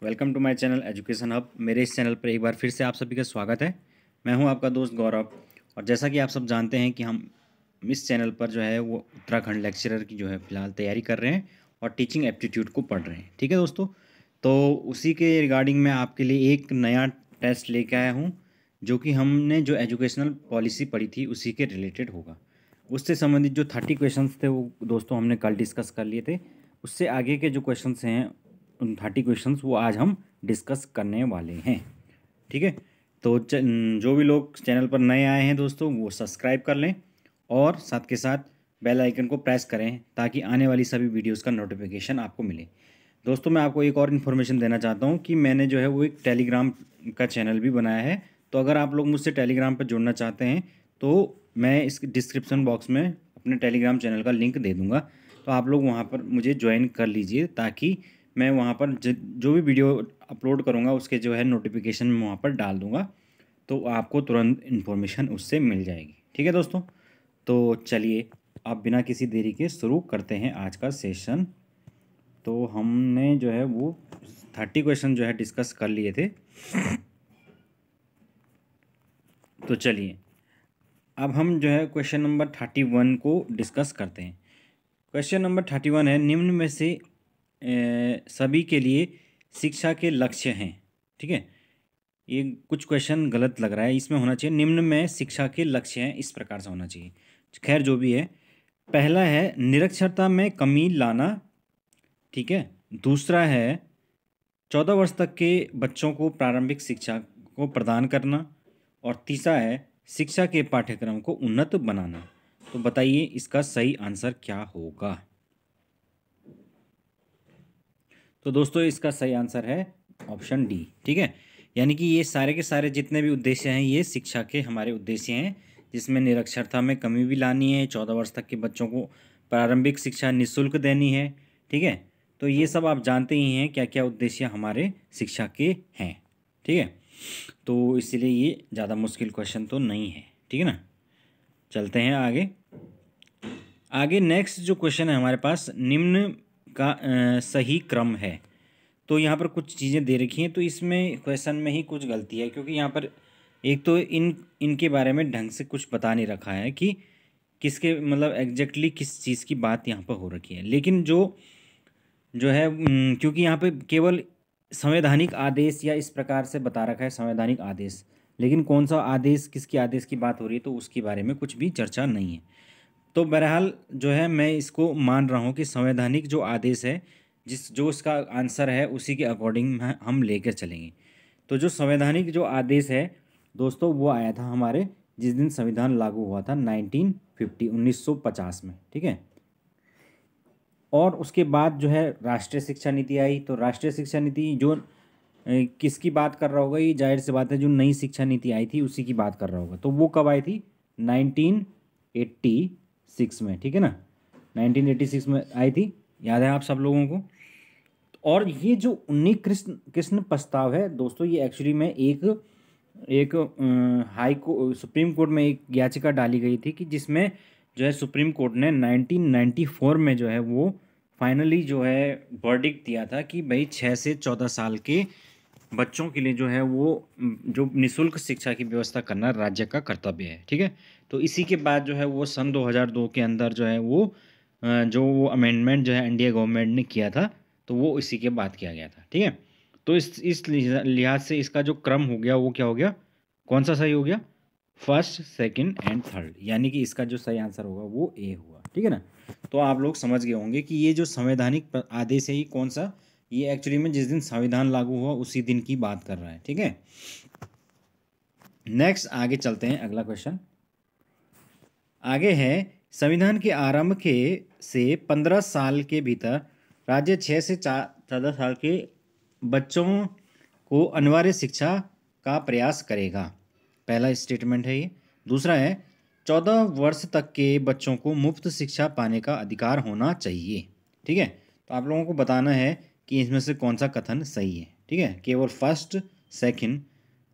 Welcome to my channel education hub. मेरे इस channel पर एक बार फिर से आप सभी का स्वागत है। मैं हूं आपका दोस्त गौरव। और जैसा कि आप सब जानते हैं कि हम इस चैनल पर जो है वो उत्तराखंड लेक्चरर की जो है फ़िलहाल तैयारी कर रहे हैं और टीचिंग एप्टीट्यूड को पढ़ रहे हैं। ठीक है दोस्तों, तो उसी के रिगार्डिंग मैं आपके लिए एक नया टेस्ट लेके आया हूँ, जो कि हमने जो एजुकेशनल पॉलिसी पढ़ी थी उसी के रिलेटेड होगा। उससे संबंधित जो 30 क्वेश्चंस थे वो दोस्तों हमने कल डिस्कस कर लिए थे। उससे आगे के जो क्वेश्चंस हैं उन 30 क्वेश्चंस वो आज हम डिस्कस करने वाले हैं। ठीक है, तो जो भी लोग चैनल पर नए आए हैं दोस्तों वो सब्सक्राइब कर लें और साथ के साथ बेल आइकन को प्रेस करें ताकि आने वाली सभी वीडियोस का नोटिफिकेशन आपको मिले। दोस्तों मैं आपको एक और इन्फॉर्मेशन देना चाहता हूँ कि मैंने जो है वो एक टेलीग्राम का चैनल भी बनाया है। तो अगर आप लोग मुझसे टेलीग्राम पर जुड़ना चाहते हैं तो मैं इस डिस्क्रिप्शन बॉक्स में अपने टेलीग्राम चैनल का लिंक दे दूँगा। तो आप लोग वहाँ पर मुझे ज्वाइन कर लीजिए ताकि मैं वहाँ पर जो भी वीडियो अपलोड करूँगा उसके जो है नोटिफिकेशन मैं वहाँ पर डाल दूँगा, तो आपको तुरंत इन्फॉर्मेशन उससे मिल जाएगी। ठीक है दोस्तों, तो चलिए आप बिना किसी देरी के शुरू करते हैं आज का सेशन। तो हमने जो है वो 30 क्वेश्चन जो है डिस्कस कर लिए थे। तो चलिए अब हम जो है क्वेश्चन नंबर 31 को डिस्कस करते हैं। क्वेश्चन नंबर 31 है, निम्न में से सभी के लिए शिक्षा के लक्ष्य हैं। ठीक है, ये कुछ क्वेश्चन गलत लग रहा है, इसमें होना चाहिए निम्न में शिक्षा के लक्ष्य हैं, इस प्रकार से होना चाहिए। खैर जो भी है, पहला है निरक्षरता में कमी लाना। ठीक है, दूसरा है 14 वर्ष तक के बच्चों को प्रारंभिक शिक्षा को प्रदान करना, और तीसरा है शिक्षा के पाठ्यक्रम को उन्नत बनाना। तो बताइए इसका सही आंसर क्या होगा। तो दोस्तों इसका सही आंसर है ऑप्शन डी। ठीक है, यानी कि ये सारे के सारे जितने भी उद्देश्य हैं ये शिक्षा के हमारे उद्देश्य हैं, जिसमें निरक्षरता में कमी भी लानी है, 14 वर्ष तक के बच्चों को प्रारंभिक शिक्षा निःशुल्क देनी है। ठीक है, तो ये सब आप जानते ही हैं क्या क्या उद्देश्य हमारे शिक्षा के हैं। ठीक है, तो इसीलिए ये ज़्यादा मुश्किल क्वेश्चन तो नहीं है। ठीक है ना, चलते हैं आगे। आगे नेक्स्ट जो क्वेश्चन है हमारे पास, निम्न का सही क्रम है। तो यहाँ पर कुछ चीज़ें दे रखी हैं, तो इसमें क्वेश्चन में ही कुछ गलती है, क्योंकि यहाँ पर एक तो इनके बारे में ढंग से कुछ बता नहीं रखा है कि किसके मतलब एग्जैक्टली किस चीज़ की बात यहाँ पर हो रखी है। लेकिन जो जो है क्योंकि यहाँ पे केवल संवैधानिक आदेश या इस प्रकार से बता रखा है संवैधानिक आदेश, लेकिन कौन सा आदेश किसके आदेश की बात हो रही है तो उसके बारे में कुछ भी चर्चा नहीं है। तो बहरहाल जो है मैं इसको मान रहा हूँ कि संवैधानिक जो आदेश है, जो इसका आंसर है उसी के अकॉर्डिंग हम लेकर चलेंगे। तो जो संवैधानिक जो आदेश है दोस्तों वो आया था हमारे जिस दिन संविधान लागू हुआ था 1950 में। ठीक है, और उसके बाद जो है राष्ट्रीय शिक्षा नीति आई। तो राष्ट्रीय शिक्षा नीति जो किसकी बात कर रहा होगा, ये जाहिर सी बात है जो नई शिक्षा नीति आई थी उसी की बात कर रहा होगा। तो वो कब आई थी, 1986 में। ठीक है ना, 1986 में आई थी, याद है आप सब लोगों को। और ये जो 19 कृष्ण कृष्ण प्रस्ताव है दोस्तों, ये एक्चुअली में एक एक हाई को सुप्रीम कोर्ट में एक याचिका डाली गई थी कि जिसमें जो है सुप्रीम कोर्ट ने 1994 में जो है वो फाइनली जो है वर्डिक्ट दिया था कि भाई 6 से 14 साल के बच्चों के लिए जो है वो जो निःशुल्क शिक्षा की व्यवस्था करना राज्य का कर्तव्य है। ठीक है, तो इसी के बाद जो है वो सन 2002 के अंदर जो है वो जो वो अमेंडमेंट जो है इंडिया गवर्नमेंट ने किया था, तो वो इसी के बाद किया गया था। ठीक है, तो इस लिहाज से इसका जो क्रम हो गया वो क्या हो गया, कौन सा सही हो गया, फर्स्ट सेकंड एंड थर्ड, यानी कि इसका जो सही आंसर होगा वो ए हुआ। ठीक है ना, तो आप लोग समझ गए होंगे कि ये जो संवैधानिक आदेश है ये कौन सा, ये एक्चुअली में जिस दिन संविधान लागू हुआ उसी दिन की बात कर रहा है। ठीक है, नेक्स्ट आगे चलते हैं। अगला क्वेश्चन आगे है, संविधान के आरंभ के से 15 साल के भीतर राज्य 6 से 14 साल के बच्चों को अनिवार्य शिक्षा का प्रयास करेगा। पहला स्टेटमेंट है ये। दूसरा है 14 वर्ष तक के बच्चों को मुफ्त शिक्षा पाने का अधिकार होना चाहिए। ठीक है, तो आप लोगों को बताना है कि इसमें से कौन सा कथन सही है। ठीक है, केवल फर्स्ट सेकंड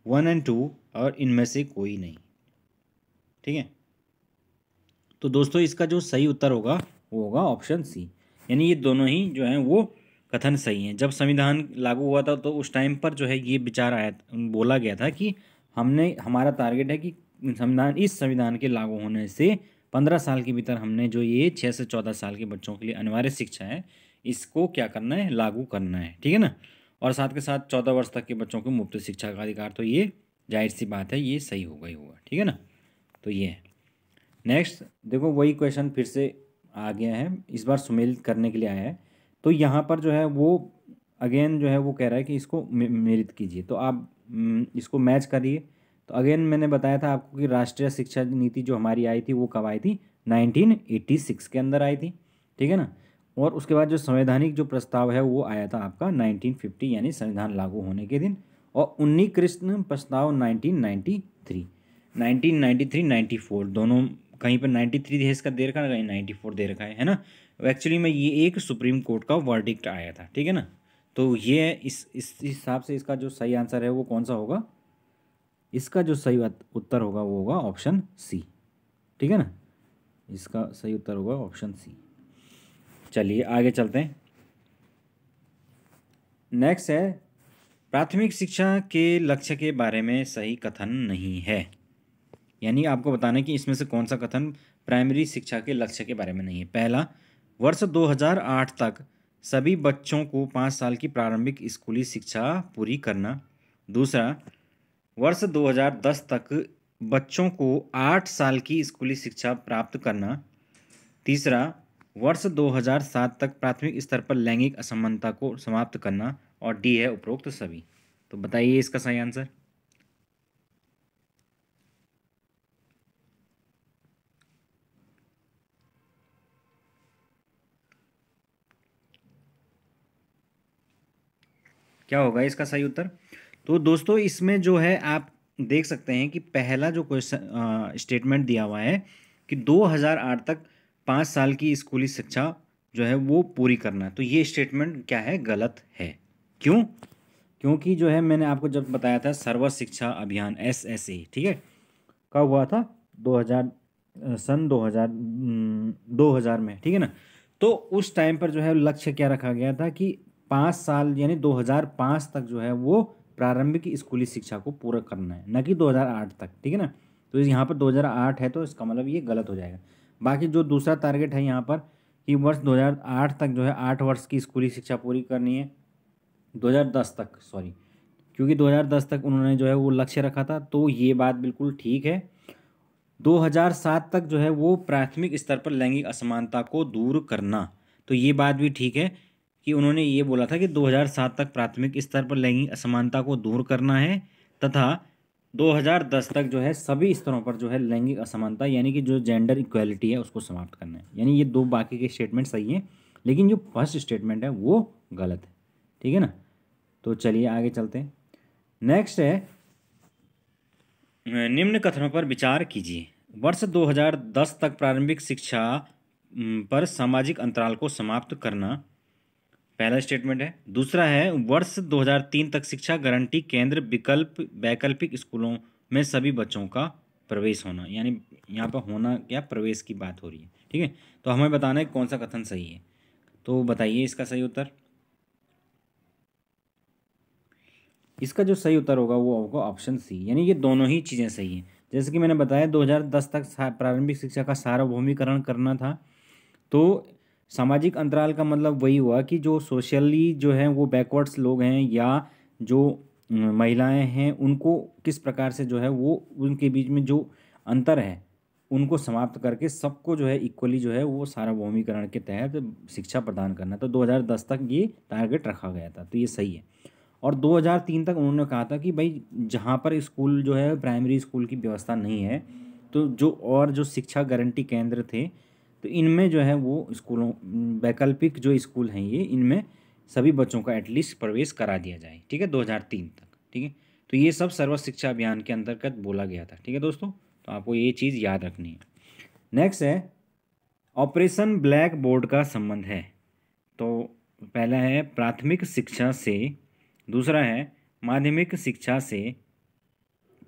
1 एंड 2 और इनमें से कोई नहीं। ठीक है, तो दोस्तों इसका जो सही उत्तर होगा वो होगा ऑप्शन सी, यानी ये दोनों ही जो हैं वो कथन सही है। जब संविधान लागू हुआ था तो उस टाइम पर जो है ये विचार आया, बोला गया था कि हमारा टारगेट है कि इस संविधान के लागू होने से 15 साल के भीतर हमने जो ये 6 से 14 साल के बच्चों के लिए अनिवार्य शिक्षा है इसको क्या करना है, लागू करना है, ठीक है ना। और साथ के साथ 14 वर्ष तक के बच्चों को मुफ्त शिक्षा का अधिकार, तो ये जाहिर सी बात है ये सही होगा ही होगा, ठीक है ना। तो ये है। नेक्स्ट देखो वही क्वेश्चन फिर से आ गया है, इस बार सुमेलित करने के लिए आया है। तो यहाँ पर जो है वो अगेन जो है वो कह रहा है कि इसको मेरित कीजिए, तो आप इसको मैच करिए। तो अगेन मैंने बताया था आपको कि राष्ट्रीय शिक्षा नीति जो हमारी आई थी वो कब आई थी, 1986 के अंदर आई थी, ठीक है ना। और उसके बाद जो संवैधानिक जो प्रस्ताव है वो आया था आपका 1950 यानी संविधान लागू होने के दिन, और उन्नीकृष्ण प्रस्ताव 1993, 94 दोनों, कहीं पर 93 है इसका दे रखा है, कहीं 94 दे रखा है ना। एक्चुअली में ये एक सुप्रीम कोर्ट का वर्डिक्ट आया था, ठीक है ना। तो ये इस हिसाब से इसका जो सही आंसर है वो कौन सा होगा, इसका जो सही उत्तर होगा वो होगा ऑप्शन सी, ठीक है ना। इसका सही उत्तर होगा ऑप्शन सी। चलिए आगे चलते हैं। नेक्स्ट है प्राथमिक शिक्षा के लक्ष्य के बारे में सही कथन नहीं है, यानी आपको बताना है कि इसमें से कौन सा कथन प्राइमरी शिक्षा के लक्ष्य के बारे में नहीं है। पहला, वर्ष 2008 तक सभी बच्चों को 5 साल की प्रारंभिक स्कूली शिक्षा पूरी करना। दूसरा, वर्ष 2010 तक बच्चों को 8 साल की स्कूली शिक्षा प्राप्त करना। तीसरा, वर्ष 2007 तक प्राथमिक स्तर पर लैंगिक असमानता को समाप्त करना। और डी है उपरोक्त सभी। तो बताइए इसका सही आंसर। क्या होगा इसका सही उत्तर। तो दोस्तों इसमें जो है आप देख सकते हैं कि पहला जो क्वेश्चन स्टेटमेंट दिया हुआ है कि 2008 तक 5 साल की स्कूली शिक्षा जो है वो पूरी करना, तो ये स्टेटमेंट क्या है, गलत है। क्यों? क्योंकि जो है मैंने आपको जब बताया था सर्व शिक्षा अभियान SSA, ठीक है, कब हुआ था, 2000 सन 2000 में, ठीक है ना। तो उस टाइम पर जो है लक्ष्य क्या रखा गया था कि 5 साल यानी 2005 तक जो है वो प्रारंभिक स्कूली शिक्षा को पूरा करना है, न कि 2008 तक, ठीक है ना। तो यहाँ पर 2008 है तो इसका मतलब ये गलत हो जाएगा। बाकी जो दूसरा टारगेट है यहाँ पर कि वर्ष 2008 तक जो है 8 वर्ष की स्कूली शिक्षा पूरी करनी है, 2010 तक सॉरी, क्योंकि 2010 तक उन्होंने जो है वो लक्ष्य रखा था, तो ये बात बिल्कुल ठीक है। 2007 तक जो है वो प्राथमिक स्तर पर लैंगिक असमानता को दूर करना, तो ये बात भी ठीक है कि उन्होंने ये बोला था कि 2007 तक प्राथमिक स्तर पर लैंगिक असमानता को दूर करना है, तथा 2010 तक जो है सभी स्तरों पर जो है लैंगिक असमानता यानी कि जो जेंडर इक्वालिटी है उसको समाप्त करना है। यानी ये दो बाकी के स्टेटमेंट सही हैं, लेकिन जो फर्स्ट स्टेटमेंट है वो गलत है, ठीक है ना। तो चलिए आगे चलते हैं। नेक्स्ट है निम्न कथनों पर विचार कीजिए। वर्ष 2010 तक प्रारंभिक शिक्षा पर सामाजिक अंतराल को समाप्त करना, पहला स्टेटमेंट है। दूसरा है वर्ष 2003 तक शिक्षा गारंटी केंद्र वैकल्पिक स्कूलों में सभी बच्चों का प्रवेश होना, यानी यहाँ पर होना क्या, प्रवेश की बात हो रही है, ठीक है। तो हमें बताना है कौन सा कथन सही है, तो बताइए इसका सही उत्तर। इसका जो सही उत्तर होगा वो होगा ऑप्शन सी, यानी ये दोनों ही चीज़ें सही हैं। जैसे कि मैंने बताया 2010 तक प्रारंभिक शिक्षा का सार्वभौमिकरण करना था, तो सामाजिक अंतराल का मतलब वही हुआ कि जो सोशली जो है वो बैकवर्ड्स लोग हैं या जो महिलाएं हैं उनको किस प्रकार से जो है वो उनके बीच में जो अंतर है उनको समाप्त करके सबको जो है इक्वली जो है वो सार्वभौमिकरण के तहत शिक्षा प्रदान करना। तो 2010 तक ये टारगेट रखा गया था, तो ये सही है। और 2003 तक उन्होंने कहा था कि भाई जहाँ पर स्कूल जो है प्राइमरी स्कूल की व्यवस्था नहीं है, तो जो शिक्षा गारंटी केंद्र थे तो इनमें जो है वो स्कूलों वैकल्पिक जो स्कूल हैं ये इनमें सभी बच्चों का एटलीस्ट प्रवेश करा दिया जाए, ठीक है, 2003 तक, ठीक है। तो ये सब सर्व शिक्षा अभियान के अंतर्गत बोला गया था, ठीक है दोस्तों। तो आपको ये चीज़ याद रखनी है। नेक्स्ट है ऑपरेशन ब्लैक बोर्ड का संबंध है। तो पहला है प्राथमिक शिक्षा से, दूसरा है माध्यमिक शिक्षा से,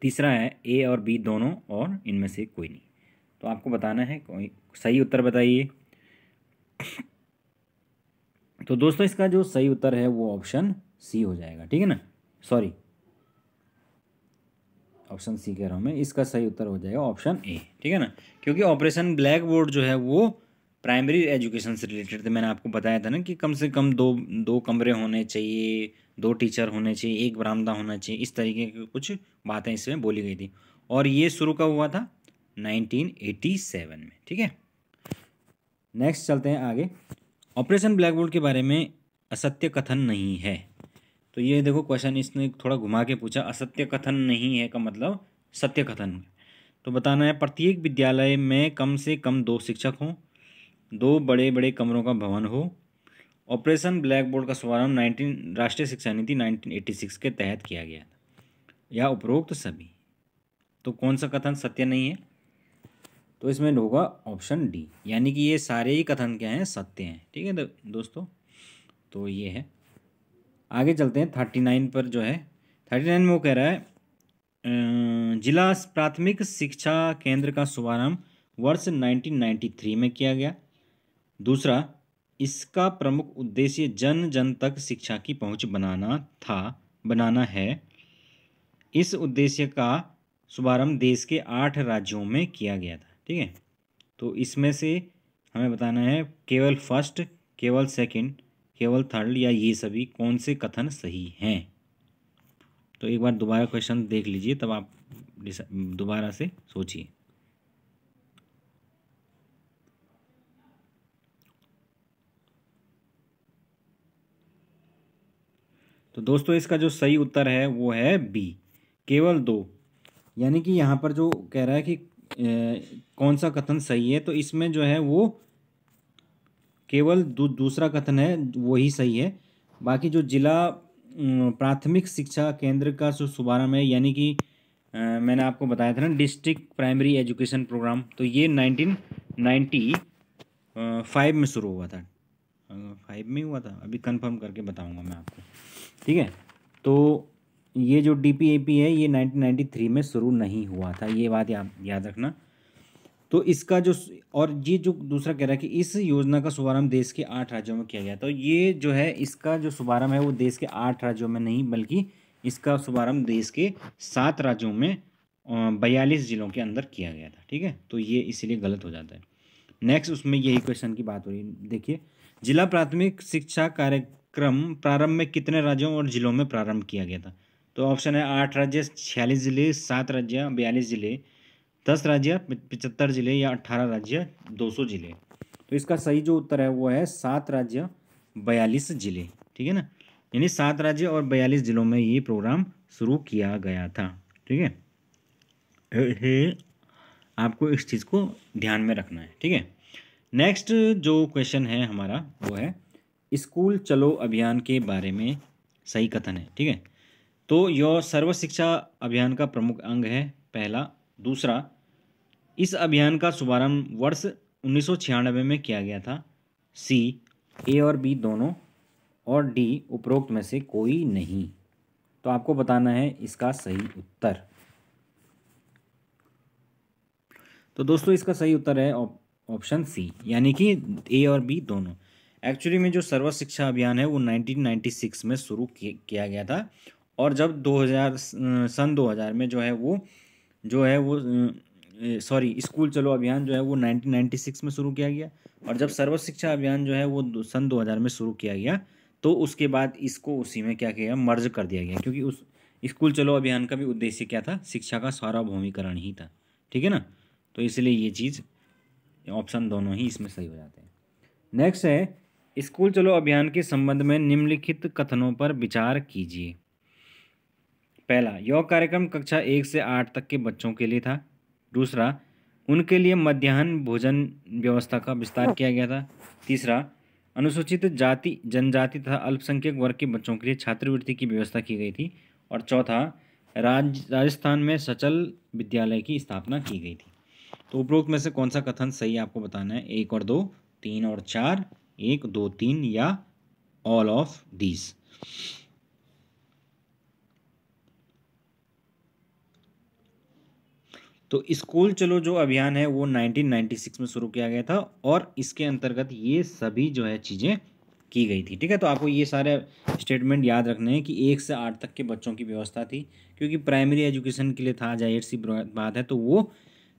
तीसरा है ए और बी दोनों, और इनमें से कोई नहीं। तो आपको बताना है कोई सही उत्तर बताइए। तो दोस्तों इसका जो सही उत्तर है वो ऑप्शन सी हो जाएगा, ठीक है ना। सॉरी, ऑप्शन सी कह रहा हूँ मैं, इसका सही उत्तर हो जाएगा ऑप्शन ए, ठीक है ना। क्योंकि ऑपरेशन ब्लैक बोर्ड जो है वो प्राइमरी एजुकेशन से रिलेटेड थे। मैंने आपको बताया था ना कि कम से कम दो दो कमरे होने चाहिए, 2 टीचर होने चाहिए, 1 बरामदा होना चाहिए, इस तरीके की कुछ बातें इसमें बोली गई थी। और ये शुरू कब हुआ था? 1987 में, ठीक है। नेक्स्ट चलते हैं आगे। ऑपरेशन ब्लैक बोर्ड के बारे में असत्य कथन नहीं है। तो ये देखो क्वेश्चन इसने थोड़ा घुमा के पूछा, असत्य कथन नहीं है का मतलब सत्य कथन। तो बताना है प्रत्येक विद्यालय में कम से कम 2 शिक्षक हों, 2 बड़े बड़े कमरों का भवन हो, ऑपरेशन ब्लैक बोर्ड का शुभारंभ राष्ट्रीय शिक्षा नीति 1986 के तहत किया गया था, या उपरोक्त सभी। तो कौन सा कथन सत्य नहीं है? तो इसमें होगा ऑप्शन डी, यानी कि ये सारे ही कथन क्या हैं? सत्य हैं, ठीक है दोस्तों। तो ये है। आगे चलते हैं 39 पर जो है। 39 में वो कह रहा है जिला प्राथमिक शिक्षा केंद्र का शुभारंभ वर्ष 1993 में किया गया। दूसरा, इसका प्रमुख उद्देश्य जन जन तक शिक्षा की पहुंच बनाना है। इस उद्देश्य का शुभारंभ देश के 8 राज्यों में किया गया था, ठीक है। तो इसमें से हमें बताना है केवल फर्स्ट, केवल सेकंड, केवल थर्ड, या ये सभी कौन से कथन सही हैं। तो एक बार दोबारा क्वेश्चन देख लीजिए, तब आप दोबारा से सोचिए। तो दोस्तों इसका जो सही उत्तर है वो है बी, केवल 2। यानी कि यहाँ पर जो कह रहा है कि कौन सा कथन सही है, तो इसमें जो है वो केवल दूसरा कथन है वही सही है। बाकी जो जिला प्राथमिक शिक्षा केंद्र का जो शुभारंभ है, यानी कि मैंने आपको बताया था ना डिस्ट्रिक्ट प्राइमरी एजुकेशन प्रोग्राम, तो ये 1995 में शुरू हुआ था। 5 में हुआ था, अभी कंफर्म करके बताऊंगा मैं आपको, ठीक है। तो ये जो DPAP है ये 1993 में शुरू नहीं हुआ था, ये बात याद रखना। तो इसका जो, और ये जो दूसरा कह रहा है कि इस योजना का शुभारंभ देश के 8 राज्यों में किया गया, तो ये जो है इसका जो शुभारंभ है वो देश के 8 राज्यों में नहीं, बल्कि इसका शुभारंभ देश के 7 राज्यों में 42 जिलों के अंदर किया गया था, ठीक है। तो ये इसीलिए गलत हो जाता है। नेक्स्ट उसमें यही क्वेश्चन की बात हो रही है, देखिए। जिला प्राथमिक शिक्षा कार्यक्रम प्रारंभ में कितने राज्यों और जिलों में प्रारंभ किया गया था? तो ऑप्शन है 8 राज्य, 46 जिले, 7 राज्य, 42 जिले, 10 राज्य, 75 जिले, या 18 राज्य, 200 जिले। तो इसका सही जो उत्तर है वो है 7 राज्य, 42 जिले, ठीक है ना। यानी 7 राज्य और 42 जिलों में ये प्रोग्राम शुरू किया गया था, ठीक है। आपको इस चीज़ को ध्यान में रखना है, ठीक है। नेक्स्ट जो क्वेश्चन है हमारा वो है स्कूल चलो अभियान के बारे में सही कथन है, ठीक है। तो यह सर्व शिक्षा अभियान का प्रमुख अंग है, पहला। दूसरा, इस अभियान का शुभारंभ वर्ष 1996 में किया गया था। सी, ए और बी दोनों, और डी उपरोक्त में से कोई नहीं। तो आपको बताना है इसका सही उत्तर। तो दोस्तों इसका सही उत्तर है ऑप्शन सी, यानी कि ए और बी दोनों। एक्चुअली में जो सर्व शिक्षा अभियान है वो 1996 में शुरू किया गया था, और जब 2000 में जो है वो सॉरी स्कूल चलो अभियान जो है वो 1996 में शुरू किया गया, और जब सर्व शिक्षा अभियान जो है वो सन 2000 में शुरू किया गया, तो उसके बाद इसको उसी में क्या किया गया, मर्ज कर दिया गया। क्योंकि उस स्कूल चलो अभियान का भी उद्देश्य क्या था? शिक्षा का सार्वभौमिकरण ही था, ठीक है ना। तो इसलिए ये चीज़, ऑप्शन दोनों ही इसमें सही हो जाते हैं। नेक्स्ट है स्कूल चलो अभियान के संबंध में निम्नलिखित कथनों पर विचार कीजिए। पहला, यह कार्यक्रम कक्षा 1 से 8 तक के बच्चों के लिए था। दूसरा, उनके लिए मध्याह्न भोजन व्यवस्था का विस्तार किया गया था। तीसरा, अनुसूचित जाति जनजाति तथा अल्पसंख्यक वर्ग के बच्चों के लिए छात्रवृत्ति की व्यवस्था की गई थी। और चौथा, राजस्थान में सचल विद्यालय की स्थापना की गई थी। तो उपरोक्त में से कौन सा कथन सही आपको बताना है? 1 और 2, 3 और 4, 1, 2, 3, या ऑल ऑफ दीज। तो स्कूल चलो जो अभियान है वो 1996 में शुरू किया गया था, और इसके अंतर्गत ये सभी जो है चीज़ें की गई थी। ठीक है, तो आपको ये सारे स्टेटमेंट याद रखने हैं कि 1 से 8 तक के बच्चों की व्यवस्था थी, क्योंकि प्राइमरी एजुकेशन के लिए था, जाहिर सी बात है, तो वो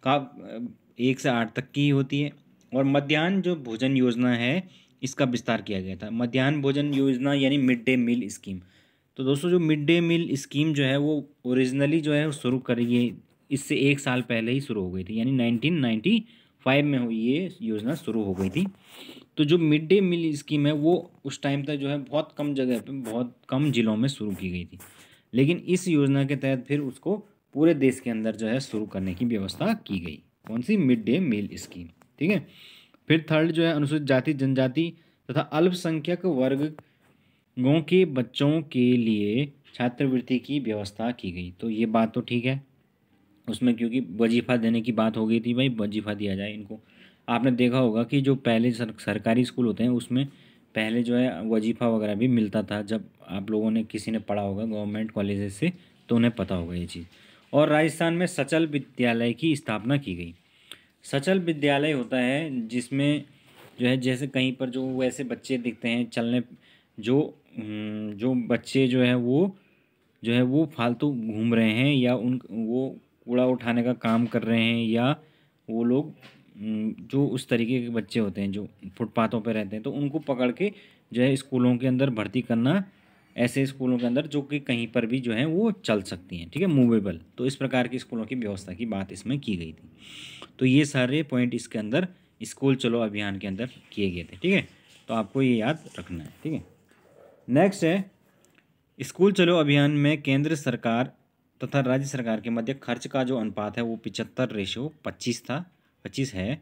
का 1 से 8 तक की ही होती है। और मध्याह्न जो भोजन योजना है इसका विस्तार किया गया था। मध्याह्न भोजन योजना यानी मिड डे मील स्कीम। तो दोस्तों जो मिड डे मील स्कीम जो है वो ओरिजिनली जो है वो शुरू करी है, इससे 1 साल पहले ही शुरू हो गई थी, यानी 1995 में हुई ये योजना शुरू हो गई थी। तो जो मिड डे मील स्कीम है वो उस टाइम तक जो है बहुत कम जगह पे, बहुत कम ज़िलों में शुरू की गई थी, लेकिन इस योजना के तहत फिर उसको पूरे देश के अंदर जो है शुरू करने की व्यवस्था की गई। कौन सी? Mid day meal scheme. ठीक है, फिर थर्ड जो है अनुसूचित जाति जनजाति तथा अल्पसंख्यक वर्गों के बच्चों के लिए छात्रवृत्ति की व्यवस्था की गई। तो ये बात तो ठीक है, उसमें क्योंकि वजीफ़ा देने की बात हो गई थी, भाई वजीफ़ा दिया जाए इनको। आपने देखा होगा कि जो पहले सरकारी स्कूल होते हैं उसमें पहले जो है वजीफ़ा वगैरह भी मिलता था। जब आप लोगों ने किसी ने पढ़ा होगा गवर्नमेंट कॉलेजेस से तो उन्हें पता होगा ये चीज़। और राजस्थान में सचल विद्यालय की स्थापना की गई। सचल विद्यालय होता है जिसमें जो है जैसे कहीं पर जो वैसे बच्चे दिखते हैं चलने, जो बच्चे जो है वो फालतू घूम रहे हैं, या वो कूड़ा उठाने का काम कर रहे हैं, या वो लोग जो उस तरीके के बच्चे होते हैं जो फुटपाथों पे रहते हैं, तो उनको पकड़ के जो है स्कूलों के अंदर भर्ती करना, ऐसे स्कूलों के अंदर जो कि कहीं पर भी जो है वो चल सकती हैं। ठीक है, मूवेबल। तो इस प्रकार की स्कूलों की व्यवस्था की बात इसमें की गई थी। तो ये सारे पॉइंट इसके अंदर स्कूल चलो अभियान के अंदर किए गए थे। ठीक है, तो आपको ये याद रखना है। ठीक है, नेक्स्ट है स्कूल चलो अभियान में केंद्र सरकार तथा राज्य सरकार के मध्य खर्च का जो अनुपात है वो 75:25 था, 25 है।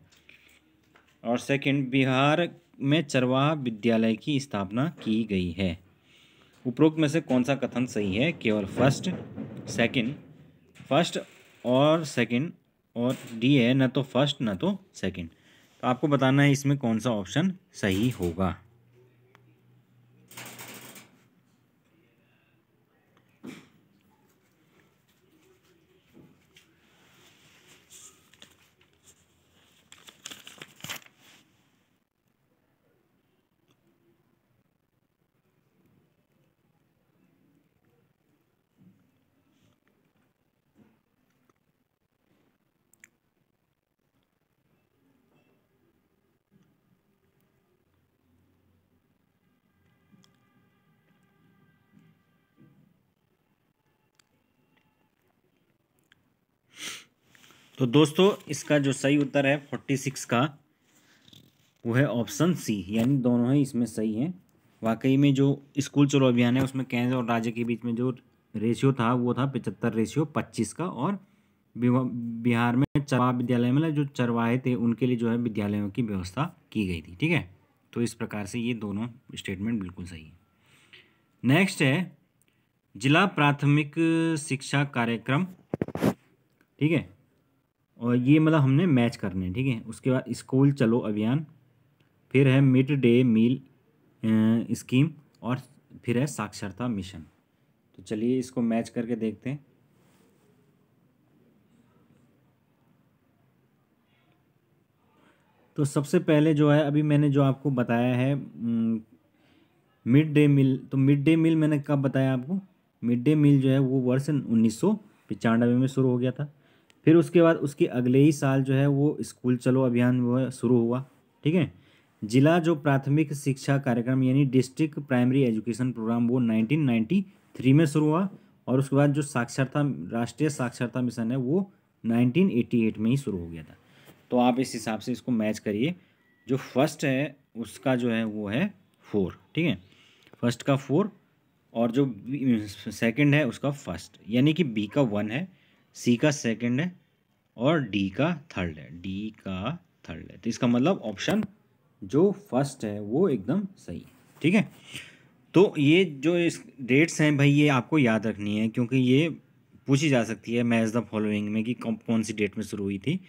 और सेकंड, बिहार में चरवाहा विद्यालय की स्थापना की गई है। उपरोक्त में से कौन सा कथन सही है? केवल फर्स्ट और सेकंड, और डी है न तो फर्स्ट न तो सेकंड। तो आपको बताना है इसमें कौन सा ऑप्शन सही होगा। तो दोस्तों इसका जो सही उत्तर है 46 का वो है ऑप्शन सी, यानी दोनों ही इसमें सही हैं। वाकई में जो स्कूल चलो अभियान है उसमें केंद्र और राज्य के बीच में जो रेशियो था वो था 75:25 का। और बिहार में चरवाहा विद्यालय मतलब जो चरवाहे थे उनके लिए जो है विद्यालयों की व्यवस्था की गई थी। ठीक है, तो इस प्रकार से ये दोनों स्टेटमेंट बिल्कुल सही है। नेक्स्ट है जिला प्राथमिक शिक्षा कार्यक्रम। ठीक है, और ये मतलब हमने मैच करने। ठीक है, उसके बाद स्कूल चलो अभियान, फिर है मिड डे मील स्कीम, और फिर है साक्षरता मिशन। तो चलिए इसको मैच करके देखते हैं। तो सबसे पहले जो है अभी मैंने जो आपको बताया है मिड डे मील, तो मिड डे मील मैंने कब बताया आपको? मिड डे मील जो है वो वर्ष 1995 में शुरू हो गया था। फिर उसके बाद उसके अगले ही साल जो है वो स्कूल चलो अभियान वो है शुरू हुआ। ठीक है, जिला जो प्राथमिक शिक्षा कार्यक्रम यानी डिस्ट्रिक्ट प्राइमरी एजुकेशन प्रोग्राम वो 1993 में शुरू हुआ। और उसके बाद जो साक्षरता राष्ट्रीय साक्षरता मिशन है वो 1988 में ही शुरू हो गया था। तो आप इस हिसाब से इसको मैच करिए। जो फर्स्ट है उसका जो है वो है 4। ठीक है, फर्स्ट का 4 और जो सेकंड है उसका फर्स्ट, यानी कि बी का 1 है, सी का सेकंड है और डी का थर्ड है। तो इसका मतलब ऑप्शन जो फर्स्ट है वो एकदम सही है। ठीक है, तो ये जो इस डेट्स हैं भाई ये आपको याद रखनी है, क्योंकि ये पूछी जा सकती है मैच द फॉलोइंग में कि कौन सी डेट में शुरू हुई थी।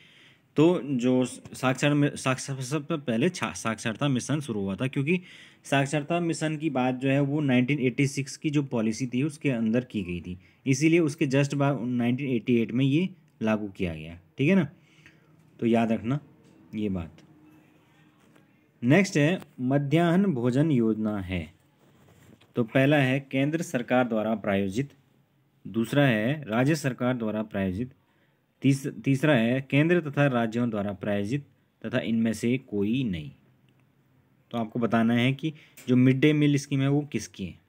तो जो साक्षर सबसे पहले साक्षरता मिशन शुरू हुआ था, क्योंकि साक्षरता मिशन की बात जो है वो 1986 की जो पॉलिसी थी उसके अंदर की गई थी, इसीलिए उसके जस्ट बाद 1988 में ये लागू किया गया। ठीक है ना, तो याद रखना ये बात। नेक्स्ट है मध्याह्न भोजन योजना है। तो पहला है केंद्र सरकार द्वारा प्रायोजित, दूसरा है राज्य सरकार द्वारा प्रायोजित, तीसरा है केंद्र तथा राज्यों द्वारा प्रायोजित तथा इनमें से कोई नहीं। तो आपको बताना है कि जो मिड डे मील स्कीम है वो किसकी है।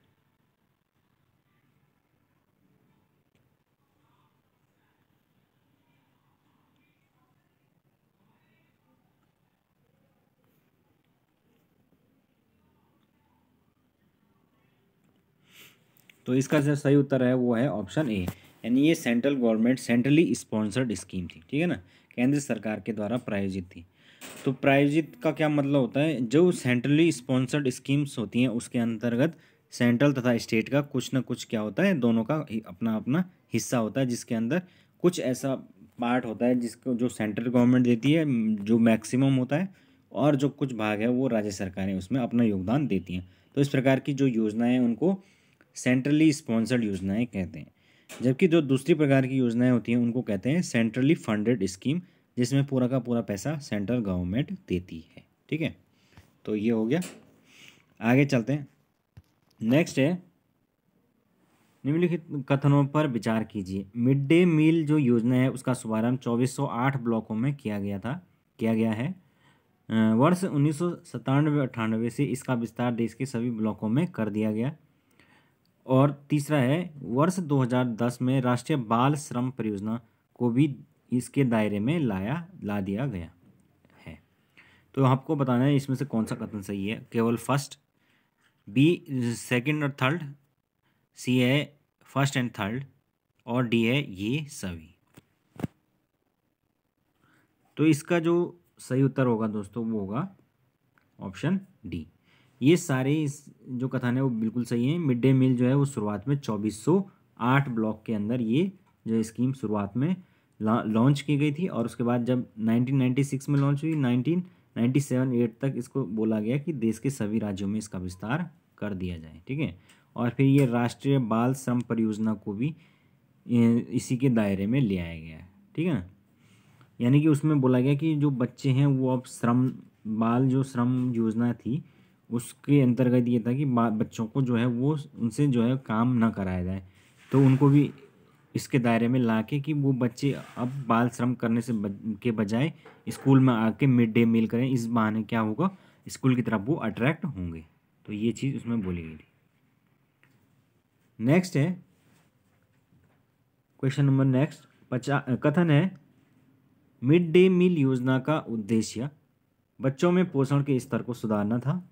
तो इसका जो सही उत्तर है वो है ऑप्शन ए, यानी ये central government centrally sponsored scheme थी, ठीक है ना, केंद्र सरकार के द्वारा प्रायोजित थी। तो प्रायोजित का क्या मतलब होता है, जो सेंट्रली स्पॉन्सर्ड स्कीम्स होती हैं उसके अंतर्गत सेंट्रल तथा स्टेट का कुछ ना कुछ क्या होता है, दोनों का अपना अपना हिस्सा होता है, जिसके अंदर कुछ ऐसा पार्ट होता है जिसको जो सेंट्रल गवर्नमेंट देती है जो मैक्सिमम होता है, और जो कुछ भाग है वो राज्य सरकारें उसमें अपना योगदान देती हैं। तो इस प्रकार की जो योजनाएं हैं उनको सेंट्रली स्पॉन्सर्ड योजनाएं कहते हैं, जबकि जो दूसरी प्रकार की योजनाएं होती हैं उनको कहते हैं सेंट्रली फंडेड स्कीम, जिसमें पूरा का पूरा पैसा सेंट्रल गवर्नमेंट देती है, ठीक है। तो ये हो गया, आगे चलते हैं। नेक्स्ट है निम्नलिखित कथनों पर विचार कीजिए। मिड डे मील जो योजना है उसका शुभारंभ 2408 ब्लॉकों में किया गया है। वर्ष 1997-98 से इसका विस्तार देश के सभी ब्लॉकों में कर दिया गया। और तीसरा है वर्ष 2010 में राष्ट्रीय बाल श्रम परियोजना को भी इसके दायरे में ला दिया गया है। तो आपको बताना है इसमें से कौन सा कथन सही है। केवल फर्स्ट, बी सेकंड और थर्ड, सी है फर्स्ट एंड थर्ड, और डी है ये सभी। तो इसका जो सही उत्तर होगा दोस्तों वो होगा ऑप्शन डी। ये सारे जो कथन है वो बिल्कुल सही है। मिड डे मील जो है वो शुरुआत में 2408 ब्लॉक के अंदर ये जो स्कीम शुरुआत में लॉन्च की गई थी, और उसके बाद जब 1996 में लॉन्च हुई, 1997-8 तक इसको बोला गया कि देश के सभी राज्यों में इसका विस्तार कर दिया जाए, ठीक है। और फिर ये राष्ट्रीय बाल श्रम परियोजना को भी इसी के दायरे में ले आया गया है, ठीक है ना। यानी कि उसमें बोला गया कि जो बच्चे हैं वो अब बाल जो श्रम योजना थी उसके अंतर्गत ये था कि बच्चों को जो है वो उनसे जो है काम ना कराया जाए, तो उनको भी इसके दायरे में ला के कि वो बच्चे अब बाल श्रम करने से के बजाय स्कूल में आके मिड डे मील करें। इस बहाने क्या होगा, स्कूल की तरफ वो अट्रैक्ट होंगे। तो ये चीज़ उसमें बोली गई थी। नेक्स्ट है क्वेश्चन नंबर नेक्स्ट कथन है मिड डे मील योजना का उद्देश्य बच्चों में पोषण के स्तर को सुधारना था,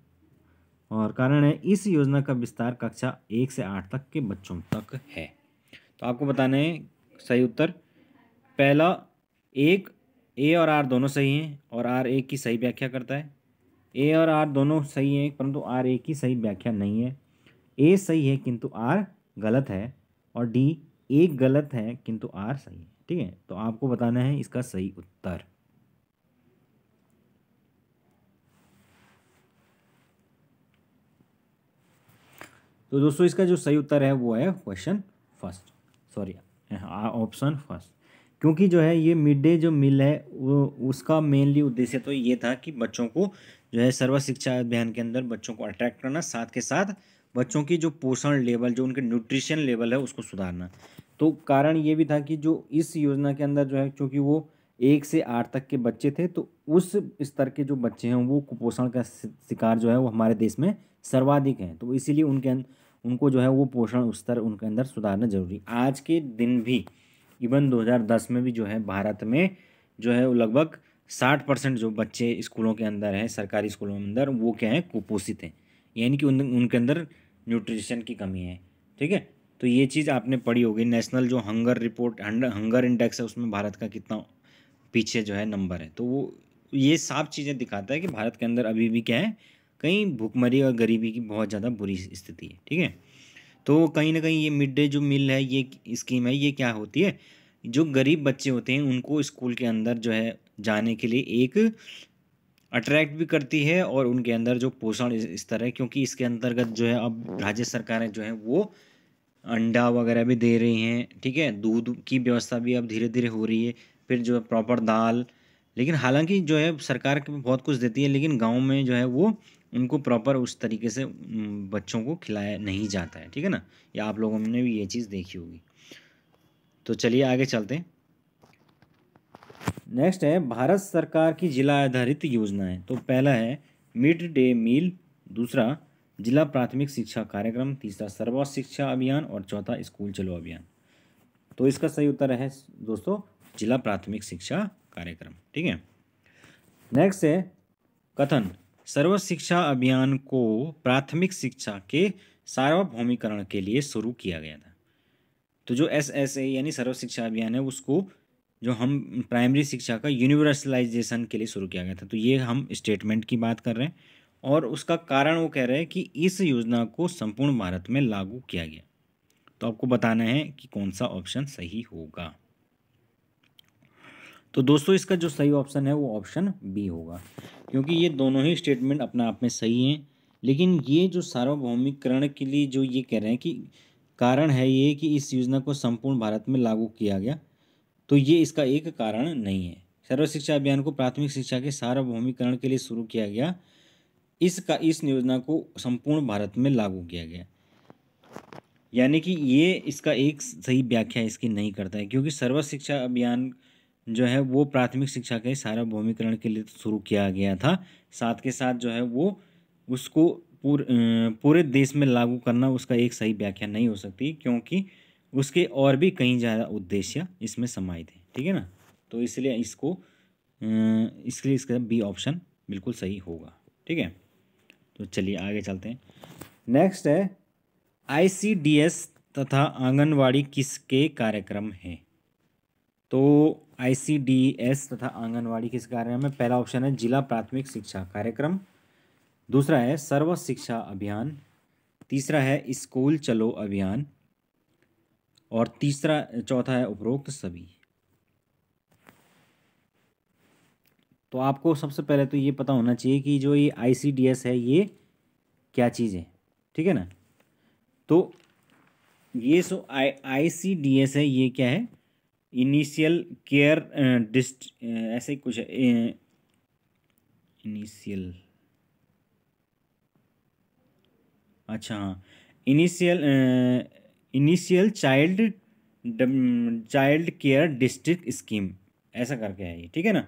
और कारण है इस योजना का विस्तार कक्षा 1 से 8 तक के बच्चों तक है। तो आपको बताना है सही उत्तर। पहला, एक ए और आर दोनों सही हैं और आर एक की सही व्याख्या करता है। ए और आर दोनों सही हैं परंतु आर एक की सही व्याख्या नहीं है। ए सही है किंतु आर गलत है, और डी एक गलत है किंतु आर सही है, ठीक है। तो आपको बताना है इसका सही उत्तर। तो दोस्तों इसका जो सही उत्तर है वो है ऑप्शन फर्स्ट, क्योंकि जो है ये मिड डे जो मील है वो उसका मेनली उद्देश्य तो ये था कि बच्चों को जो है सर्व शिक्षा अभियान के अंदर बच्चों को अट्रैक्ट करना, साथ के साथ बच्चों की जो पोषण लेवल, जो उनके न्यूट्रिशन लेवल है उसको सुधारना। तो कारण ये भी था कि जो इस योजना के अंदर जो है क्योंकि वो 1 से 8 तक के बच्चे थे, तो उस स्तर के जो बच्चे हैं वो कुपोषण का शिकार जो है वो हमारे देश में सर्वाधिक हैं। तो इसीलिए उनको जो है वो पोषण स्तर उनके अंदर सुधारना जरूरी। आज के दिन भी इवन 2010 में भी जो है भारत में जो है वो लगभग 60% जो बच्चे स्कूलों के अंदर हैं, सरकारी स्कूलों के अंदर, वो क्या है कुपोषित हैं, यानी कि उनके अंदर न्यूट्रिशन की कमी है, ठीक है। तो ये चीज़ आपने पढ़ी होगी, नेशनल जो हंगर इंडेक्स है उसमें भारत का कितना पीछे जो है नंबर है। तो वो ये साफ चीज़ें दिखाता है कि भारत के अंदर अभी भी क्या है, कहीं भुखमरी और गरीबी की बहुत ज़्यादा बुरी स्थिति है, ठीक है। तो कहीं ना कहीं ये मिड डे जो मील है, ये स्कीम है, ये क्या होती है, जो गरीब बच्चे होते हैं उनको स्कूल के अंदर जो है जाने के लिए एक अट्रैक्ट भी करती है, और उनके अंदर जो पोषण स्तर है, क्योंकि इसके अंतर्गत जो है अब राज्य सरकारें जो है वो अंडा वगैरह भी दे रही हैं, ठीक है, दूध की व्यवस्था भी अब धीरे धीरे हो रही है, फिर जो है प्रॉपर दाल, लेकिन हालांकि जो है सरकार बहुत कुछ देती है, लेकिन गांव में जो है वो उनको प्रॉपर उस तरीके से बच्चों को खिलाया नहीं जाता है, ठीक है ना। या आप लोगों ने भी ये चीज़ देखी होगी। तो चलिए आगे चलते हैं। नेक्स्ट है भारत सरकार की जिला आधारित योजनाएं। तो पहला है मिड डे मील, दूसरा जिला प्राथमिक शिक्षा कार्यक्रम, तीसरा सर्व शिक्षा अभियान और चौथा स्कूल चलो अभियान। तो इसका सही उत्तर है दोस्तों जिला प्राथमिक शिक्षा कार्यक्रम, ठीक है। नेक्स्ट है कथन सर्व शिक्षा अभियान को प्राथमिक शिक्षा के सार्वभौमिकरण के लिए शुरू किया गया था। तो जो SSA यानी सर्व शिक्षा अभियान है उसको जो हम प्राइमरी शिक्षा का यूनिवर्सलाइजेशन के लिए शुरू किया गया था। तो ये हम स्टेटमेंट की बात कर रहे हैं और उसका कारण वो कह रहे हैं कि इस योजना को संपूर्ण भारत में लागू किया गया। तो आपको बताना है कि कौन सा ऑप्शन सही होगा। तो दोस्तों इसका जो सही ऑप्शन है वो ऑप्शन बी होगा, क्योंकि ये दोनों ही स्टेटमेंट अपने आप में सही हैं। लेकिन ये जो सार्वभौमिकरण के लिए जो ये कह रहे हैं कि कारण है ये कि इस योजना को संपूर्ण भारत में लागू किया गया, तो ये इसका एक कारण नहीं है। सर्व शिक्षा अभियान को प्राथमिक शिक्षा के सार्वभौमिकरण के लिए शुरू किया गया, इस योजना को संपूर्ण भारत में लागू किया गया, यानी कि ये इसका एक सही व्याख्या इसकी नहीं करता है, क्योंकि सर्व शिक्षा अभियान जो है वो प्राथमिक शिक्षा के सार्वभौमिकरण के लिए शुरू किया गया था। साथ के साथ जो है वो उसको पूरे देश में लागू करना उसका एक सही व्याख्या नहीं हो सकती, क्योंकि उसके और भी कई ज़्यादा उद्देश्य इसमें समाहित हैं, ठीक है ना। तो इसलिए इसका बी ऑप्शन बिल्कुल सही होगा, ठीक है। तो चलिए आगे चलते हैं। नेक्स्ट है ICDS तथा आंगनवाड़ी किसके कार्यक्रम हैं। तो ICDS तथा आंगनवाड़ी किस कार्यक्रम है। पहला ऑप्शन है जिला प्राथमिक शिक्षा कार्यक्रम, दूसरा है सर्व शिक्षा अभियान, तीसरा है स्कूल चलो अभियान और चौथा है उपरोक्त सभी। तो आपको सबसे पहले तो ये पता होना चाहिए कि जो ये ICDS है ये क्या चीज़ है, ठीक है ना। तो ये ICDS है, ये क्या है, इनिशियल केयर ऐसे ही कुछ है, इनिशियल, अच्छा हाँ, initial child care district scheme ऐसा करके है ये, ठीक है ना।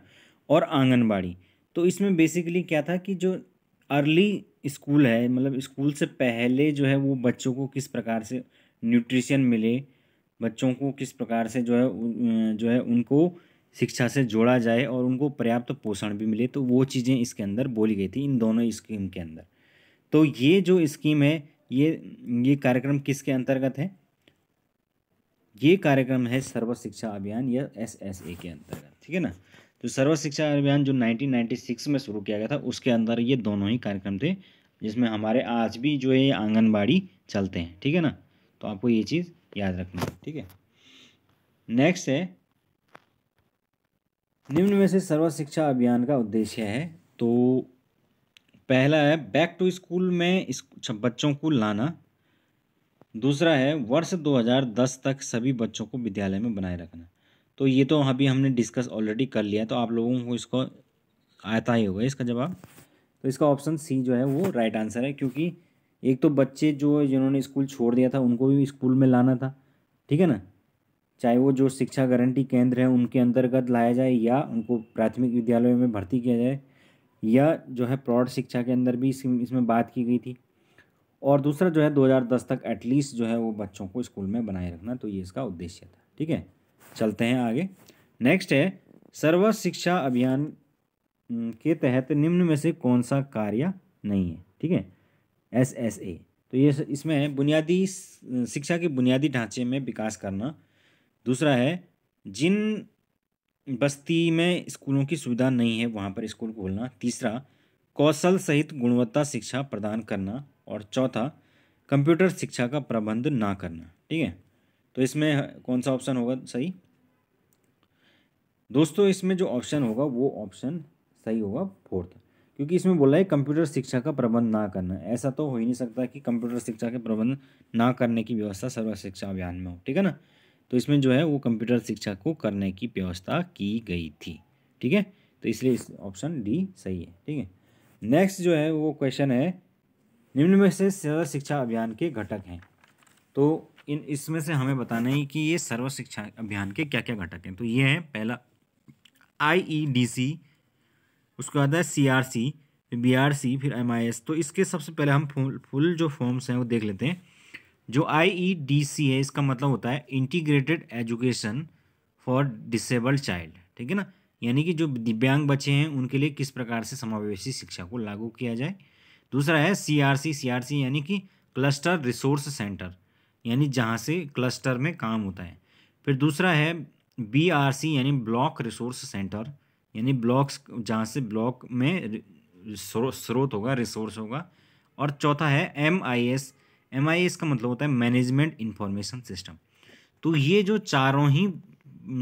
और आंगनबाड़ी, तो इसमें बेसिकली क्या था कि जो अर्ली स्कूल है, मतलब स्कूल से पहले जो है वो बच्चों को किस प्रकार से न्यूट्रिशन मिले, बच्चों को किस प्रकार से जो है उनको शिक्षा से जोड़ा जाए और उनको पर्याप्त पोषण भी मिले, तो वो चीज़ें इसके अंदर बोली गई थी इन दोनों स्कीम के अंदर। तो ये जो स्कीम है ये कार्यक्रम किसके अंतर्गत है। ये कार्यक्रम है सर्व शिक्षा अभियान या SSA के अंतर्गत, ठीक है ना। तो सर्व शिक्षा अभियान जो 1996 में शुरू किया गया था उसके अंदर ये दोनों ही कार्यक्रम थे, जिसमें हमारे आज भी जो है आंगनबाड़ी चलते हैं, ठीक है ना। तो आपको ये चीज़ याद रखना है, ठीक है। नेक्स्ट है निम्न में से सर्व शिक्षा अभियान का उद्देश्य है। तो पहला है बैक टू स्कूल में बच्चों को लाना, दूसरा है वर्ष 2010 तक सभी बच्चों को विद्यालय में बनाए रखना। तो ये तो अभी हमने डिस्कस ऑलरेडी कर लिया है, तो आप लोगों को इसको आता ही होगा इसका जवाब। तो इसका ऑप्शन सी जो है वो राइट आंसर है, क्योंकि एक तो बच्चे जिन्होंने स्कूल छोड़ दिया था उनको भी स्कूल में लाना था, ठीक है ना। चाहे वो जो शिक्षा गारंटी केंद्र है उनके अंतर्गत लाया जाए या उनको प्राथमिक विद्यालयों में भर्ती किया जाए, या जो है प्रौढ़ शिक्षा के अंदर भी इसमें बात की गई थी। और दूसरा जो है 2010 तक एटलीस्ट जो है वो बच्चों को स्कूल में बनाए रखना, तो ये इसका उद्देश्य था, ठीक है। चलते हैं आगे। नेक्स्ट है सर्व शिक्षा अभियान के तहत निम्न में से कौन सा कार्य नहीं है, ठीक है, SSA। तो ये इसमें बुनियादी शिक्षा के बुनियादी ढांचे में विकास करना, दूसरा है जिन बस्ती में स्कूलों की सुविधा नहीं है वहाँ पर स्कूल खोलना, तीसरा कौशल सहित गुणवत्ता शिक्षा प्रदान करना और चौथा कंप्यूटर शिक्षा का प्रबंध ना करना, ठीक है। तो इसमें कौन सा ऑप्शन होगा सही दोस्तों। इसमें जो ऑप्शन होगा वो ऑप्शन सही होगा फोर्थ, क्योंकि इसमें बोला है कंप्यूटर शिक्षा का प्रबंध ना करना। ऐसा तो हो ही नहीं सकता कि कंप्यूटर शिक्षा के प्रबंध ना करने की व्यवस्था सर्व शिक्षा अभियान में हो, ठीक है ना। तो इसमें जो है वो कंप्यूटर शिक्षा को करने की व्यवस्था की गई थी, ठीक है। तो इसलिए इस ऑप्शन डी सही है। ठीक है, नेक्स्ट जो है वो क्वेश्चन है, निम्न में से सर्व शिक्षा अभियान के घटक हैं। तो इसमें से हमें बताना है कि ये सर्व शिक्षा अभियान के क्या क्या घटक हैं। तो ये है पहला IEDC, उसके बाद है CRC, BRC, फिर MIS। तो इसके सबसे पहले हम फुल जो फॉर्म्स हैं वो देख लेते हैं। जो IEDC है इसका मतलब होता है integrated education for disabled child. ठीक है ना, यानी कि जो दिव्यांग बच्चे हैं उनके लिए किस प्रकार से समावेशी शिक्षा को लागू किया जाए। दूसरा है CRC यानी कि क्लस्टर रिसोर्स सेंटर, यानी जहाँ से क्लस्टर में काम होता है। फिर दूसरा है BRC यानी ब्लॉक रिसोर्स सेंटर, यानी ब्लॉक्स जहाँ से ब्लॉक में स्रोत होगा, रिसोर्स होगा। और चौथा है MIS का मतलब होता है मैनेजमेंट इंफॉर्मेशन सिस्टम। तो ये जो चारों ही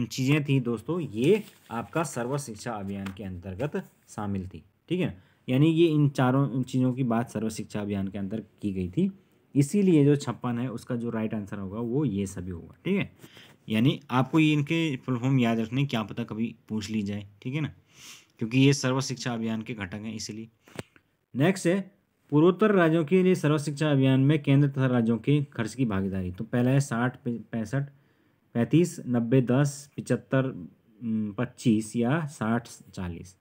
चीज़ें थी दोस्तों, ये आपका सर्व शिक्षा अभियान के अंतर्गत शामिल थी। ठीक है, यानी ये इन चारों चीज़ों की बात सर्व शिक्षा अभियान के अंदर की गई थी, इसीलिए जो 56 है उसका जो राइट आंसर होगा वो ये सभी होगा। ठीक है, यानी आपको ये इनके फुल फॉर्म याद रखने, क्या पता कभी पूछ ली जाए। ठीक है ना, क्योंकि ये सर्व शिक्षा अभियान के घटक हैं इसीलिए। नेक्स्ट है पूर्वोत्तर राज्यों के लिए सर्व शिक्षा अभियान में केंद्र तथा राज्यों के खर्च की भागीदारी। तो पहला है 60, 65, 35, 90, 10, 75, 25 या 60, 40।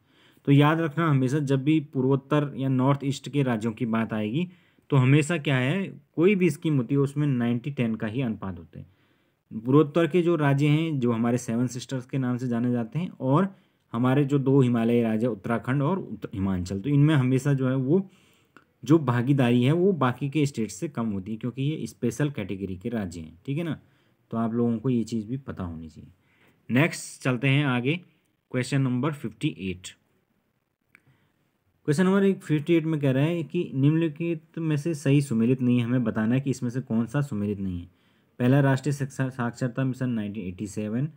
तो याद रखना हमेशा जब भी पूर्वोत्तर या नॉर्थ ईस्ट के राज्यों की बात आएगी तो हमेशा क्या है, कोई भी स्कीम होती है उसमें 90-10 का ही अनुपात होते हैं। पूर्वोत्तर के जो राज्य हैं जो हमारे 7 सिस्टर्स के नाम से जाने जाते हैं, और हमारे जो 2 हिमालयी राज्य उत्तराखंड और हिमाचल, तो इनमें हमेशा जो है वो जो भागीदारी है वो बाकी के स्टेट से कम होती है, क्योंकि ये स्पेशल कैटेगरी के राज्य हैं। ठीक है ना, तो आप लोगों को ये चीज़ भी पता होनी चाहिए। नेक्स्ट चलते हैं आगे, क्वेश्चन नंबर 58। क्वेश्चन नंबर 58 में कह रहा है कि निम्नलिखित में से सही सुमेलित नहीं है, हमें बताना है कि इसमें से कौन सा सुमेलित नहीं है। पहला, राष्ट्रीय शिक्षा साक्षरता मिशन 1987,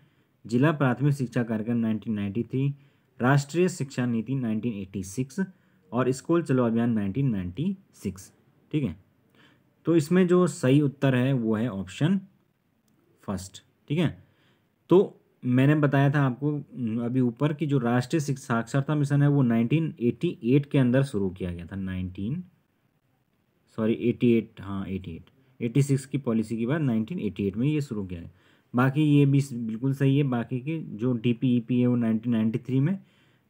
जिला प्राथमिक शिक्षा कार्यक्रम 1993, राष्ट्रीय शिक्षा नीति 1986 और स्कूल चलो अभियान 1996। ठीक है, तो इसमें जो सही उत्तर है वो है ऑप्शन फर्स्ट। ठीक है, तो मैंने बताया था आपको अभी ऊपर कि जो राष्ट्रीय साक्षरता मिशन है वो 1988 के अंदर शुरू किया गया था। 88, हाँ 86 की पॉलिसी के बाद 1988 में ये शुरू किया है। बाकी ये भी बिल्कुल सही है, बाकी के जो DPEP है वो 1993 में,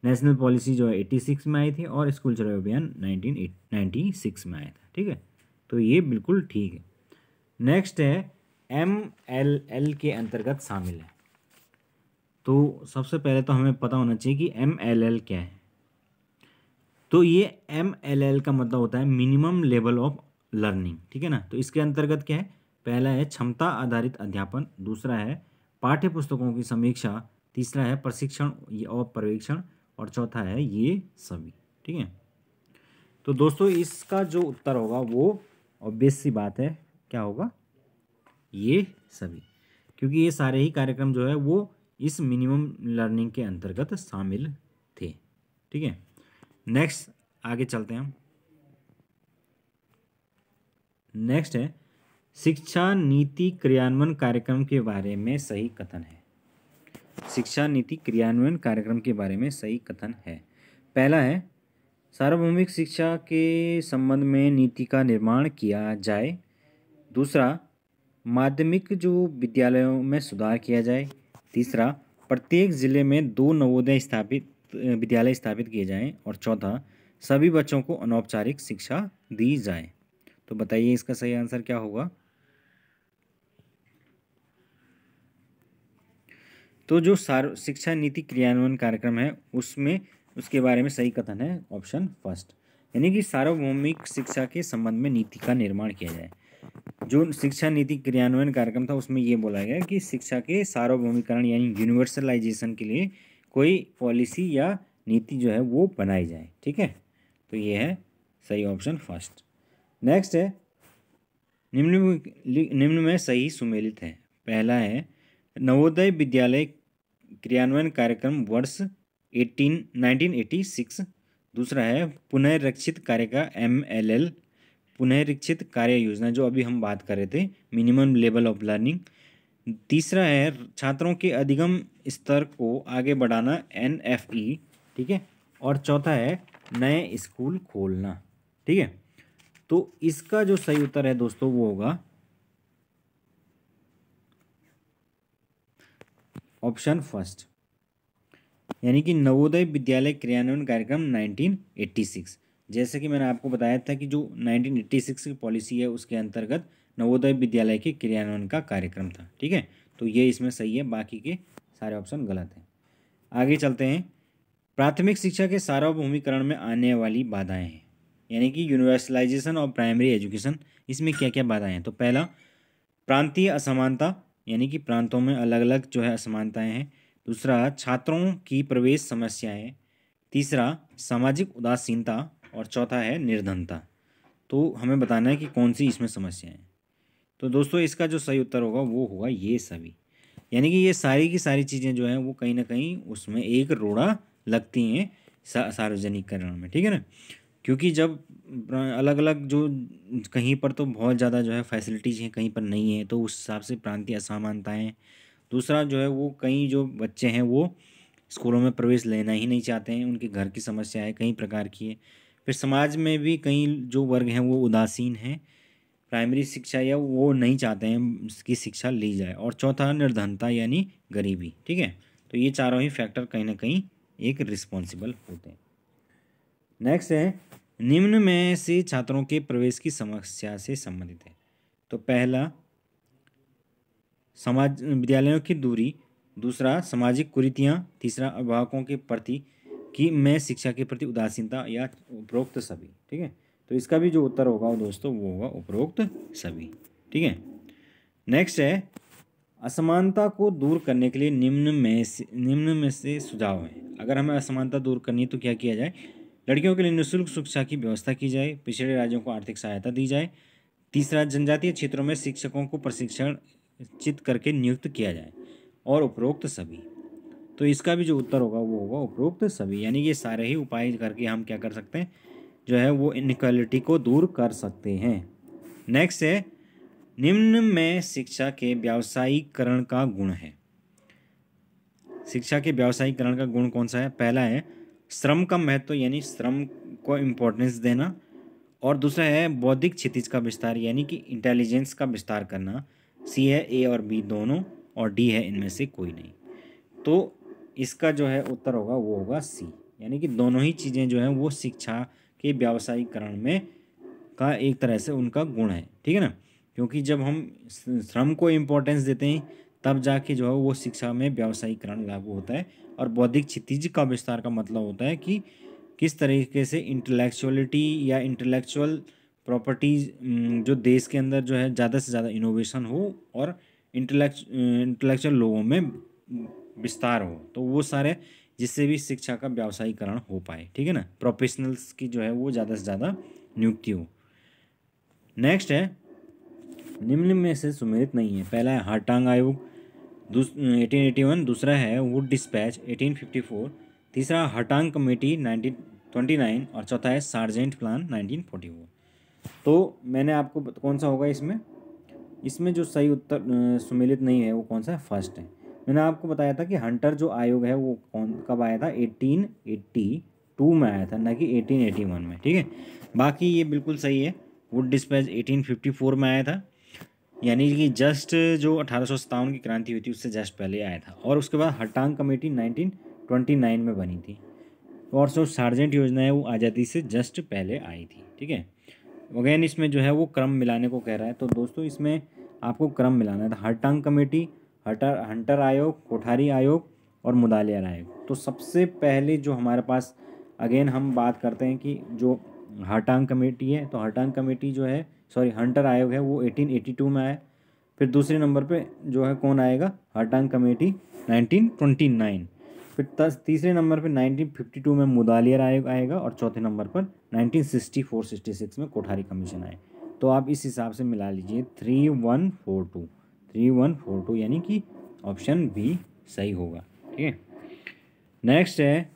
नेशनल पॉलिसी जो है 86 में आई थी, और स्कूल चलो अभियान 1996 में आया था। ठीक है, तो ये बिल्कुल ठीक है। नेक्स्ट है MLL के अंतर्गत शामिल है। तो सबसे पहले तो हमें पता होना चाहिए कि MLL क्या है। तो ये MLL का मतलब होता है मिनिमम लेवल ऑफ लर्निंग। ठीक है ना, तो इसके अंतर्गत क्या है, पहला है क्षमता आधारित अध्यापन, दूसरा है पाठ्य पुस्तकों की समीक्षा, तीसरा है प्रशिक्षण और पर्यवेक्षण, और चौथा है ये सभी। ठीक है, तो दोस्तों इसका जो उत्तर होगा वो ऑब्वियस सी बात है, क्या होगा, ये सभी, क्योंकि ये सारे ही कार्यक्रम जो है वो इस मिनिमम लर्निंग के अंतर्गत शामिल थे। ठीक है, नेक्स्ट आगे चलते हैं हम। नेक्स्ट है शिक्षा नीति क्रियान्वयन कार्यक्रम के बारे में सही कथन है। शिक्षा नीति क्रियान्वयन कार्यक्रम के बारे में सही कथन है। पहला है सार्वभौमिक शिक्षा के संबंध में नीति का निर्माण किया जाए। दूसरा, माध्यमिक जो विद्यालयों में सुधार किया जाए। तीसरा, प्रत्येक जिले में 2 नवोदय विद्यालय स्थापित किए जाएं। और चौथा, सभी बच्चों को अनौपचारिक शिक्षा दी जाए। तो बताइए इसका सही आंसर क्या होगा। तो जो शिक्षा नीति क्रियान्वयन कार्यक्रम है उसमें उसके बारे में सही कथन है ऑप्शन फर्स्ट, यानी कि सार्वभौमिक शिक्षा के संबंध में नीति का निर्माण किया जाए। जो शिक्षा नीति क्रियान्वयन कार्यक्रम था उसमें ये बोला गया कि शिक्षा के सार्वभौमिकरण यानी यूनिवर्सलाइजेशन के लिए कोई पॉलिसी या नीति जो है वो बनाई जाए। ठीक है, तो ये है सही ऑप्शन फर्स्ट। नेक्स्ट है निम्न में सही सुमेलित है। पहला है नवोदय विद्यालय क्रियान्वयन कार्यक्रम वर्ष 1986। दूसरा है पुनर्रक्षित कार्य का MLL, पुनरीक्षित कार्य योजना जो अभी हम बात कर रहे थे, मिनिमम लेवल ऑफ लर्निंग। तीसरा है छात्रों के अधिगम स्तर को आगे बढ़ाना NFE। ठीक है, और चौथा है नए स्कूल खोलना। ठीक है, तो इसका जो सही उत्तर है दोस्तों वो होगा ऑप्शन फर्स्ट, यानी कि नवोदय विद्यालय क्रियान्वयन कार्यक्रम 1986। जैसे कि मैंने आपको बताया था कि जो 1986 की पॉलिसी है उसके अंतर्गत नवोदय विद्यालय के क्रियान्वयन का कार्यक्रम था। ठीक है, तो ये इसमें सही है, बाकी के सारे ऑप्शन गलत हैं। आगे चलते हैं। प्राथमिक शिक्षा के सार्वभौमिकरण में आने वाली बाधाएं हैं, यानी कि यूनिवर्सलाइजेशन ऑफ प्राइमरी एजुकेशन, इसमें क्या क्या बाधाएं हैं। तो पहला, प्रांतीय असमानता, यानी कि प्रांतों में अलग अलग जो है असमानताएं हैं। दूसरा, छात्रों की प्रवेश समस्याएं। तीसरा, सामाजिक उदासीनता। और चौथा है निर्धनता। तो हमें बताना है कि कौन सी इसमें समस्याएं हैं। तो दोस्तों इसका जो सही उत्तर होगा वो होगा ये सभी, यानी कि ये सारी की सारी चीज़ें जो हैं वो कहीं ना कहीं उसमें एक रोड़ा लगती हैं सार्वजनिकरण में। ठीक है ना, क्योंकि जब अलग अलग जो कहीं पर तो बहुत ज़्यादा जो है फैसिलिटीज़ हैं, कहीं पर नहीं है, तो उस हिसाब से प्रांतीय असमानताएँ। दूसरा जो है वो कई जो बच्चे हैं वो स्कूलों में प्रवेश लेना ही नहीं चाहते हैं, उनके घर की समस्या है, कई प्रकार की है। फिर समाज में भी कई जो वर्ग हैं वो उदासीन हैं, प्राइमरी शिक्षा या वो नहीं चाहते हैं इसकी शिक्षा ली जाए। और चौथा, निर्धनता यानी गरीबी। ठीक है, तो ये चारों ही फैक्टर कहीं ना कहीं एक रिस्पॉन्सिबल होते हैं। नेक्स्ट है, निम्न में से छात्रों के प्रवेश की समस्या से संबंधित है। तो पहला, समाज विद्यालयों की दूरी। दूसरा, सामाजिक कुरीतियाँ। तीसरा, अभिभावकों के प्रति कि में शिक्षा के प्रति उदासीनता, या उपरोक्त सभी। ठीक है, तो इसका भी जो उत्तर होगा दोस्तों वो होगा उपरोक्त सभी। ठीक है, नेक्स्ट है, असमानता को दूर करने के लिए निम्न में से सुझाव हैं। अगर हमें असमानता दूर करनी है तो क्या किया जाए। लड़कियों के लिए निःशुल्क शिक्षा की व्यवस्था की जाए। पिछड़े राज्यों को आर्थिक सहायता दी जाए। तीसरा, जनजातीय क्षेत्रों में शिक्षकों को प्रशिक्षित करके नियुक्त किया जाए। और उपरोक्त सभी। तो इसका भी जो उत्तर होगा वो होगा उपरोक्त सभी, यानी ये सारे ही उपाय करके हम क्या कर सकते हैं, जो है वो इनइक्वालिटी को दूर कर सकते हैं। नेक्स्ट है, निम्न में शिक्षा के व्यावसायीकरण का गुण है। शिक्षा के व्यावसायीकरण का गुण कौन सा है। पहला है श्रम का महत्व, यानी श्रम को इम्पोर्टेंस देना। और दूसरा है बौद्धिक क्षितिज का विस्तार, यानी कि इंटेलिजेंस का विस्तार करना। सी है ए और बी दोनों, और डी है इनमें से कोई नहीं। तो इसका जो है उत्तर होगा वो होगा सी, यानी कि दोनों ही चीज़ें जो हैं वो शिक्षा के व्यावसायीकरण में का एक तरह से उनका गुण है। ठीक है ना, क्योंकि जब हम श्रम को इम्पोर्टेंस देते हैं तब जाके जो है वो शिक्षा में व्यावसायीकरण लागू होता है। और बौद्धिक क्षितिज का विस्तार का मतलब होता है कि किस तरीके से इंटेलेक्चुअलिटी या इंटेलेक्चुअल प्रॉपर्टीज जो देश के अंदर जो है ज़्यादा से ज़्यादा इनोवेशन हो और इंटेलेक्चुअल लोगों में विस्तार हो, तो वो सारे जिससे भी शिक्षा का व्यावसायीकरण हो पाए। ठीक है ना, प्रोफेशनल्स की जो है वो ज़्यादा से ज़्यादा नियुक्ति हो। नेक्स्ट है, निम्न में से सुमेलित नहीं है। पहला है हार्टांग आयोग 1881। दूसरा है वुड डिस्पैच 1854। तीसरा, हार्टांग कमेटी 1929। और चौथा है सार्जेंट प्लान 1944। तो मैंने आपको कौन सा होगा इसमें जो सही उत्तर सुमेलित नहीं है वो कौन सा है, फर्स्ट है। मैंने आपको बताया था कि हंटर जो आयोग है वो कब आया था, 1882 में आया था, ना कि 1881 में। ठीक है, बाकी ये बिल्कुल सही है। वुड डिस्पैच 1854 में आया था, यानी कि जस्ट जो 1857 की क्रांति हुई थी उससे जस्ट पहले आया था। और उसके बाद हटांग कमेटी 1929 में बनी थी। और जो सार्जेंट योजना है वो आज़ादी से जस्ट पहले आई थी। ठीक है, अगेन इसमें जो है वो क्रम मिलाने को कह रहा है, तो दोस्तों इसमें आपको क्रम मिलाना है। हटांग कमेटी, हंटर आयोग, कोठारी आयोग और मुदालियार आयोग। तो सबसे पहले जो हमारे पास अगेन हम बात करते हैं कि जो हार्टांग कमेटी है, तो हार्टांग कमेटी जो है हंटर आयोग है वो 1882 में आया। फिर दूसरे नंबर पे जो है कौन आएगा, हार्टांग कमेटी 1929। फिर तीसरे नंबर पे 1952 में मुदालियार आयोग आएगा। और चौथे नंबर पर 1964-66 में कोठारी कमीशन आए। तो आप इस हिसाब से मिला लीजिए 3142 यानी कि ऑप्शन बी सही होगा। ठीक है, नेक्स्ट है,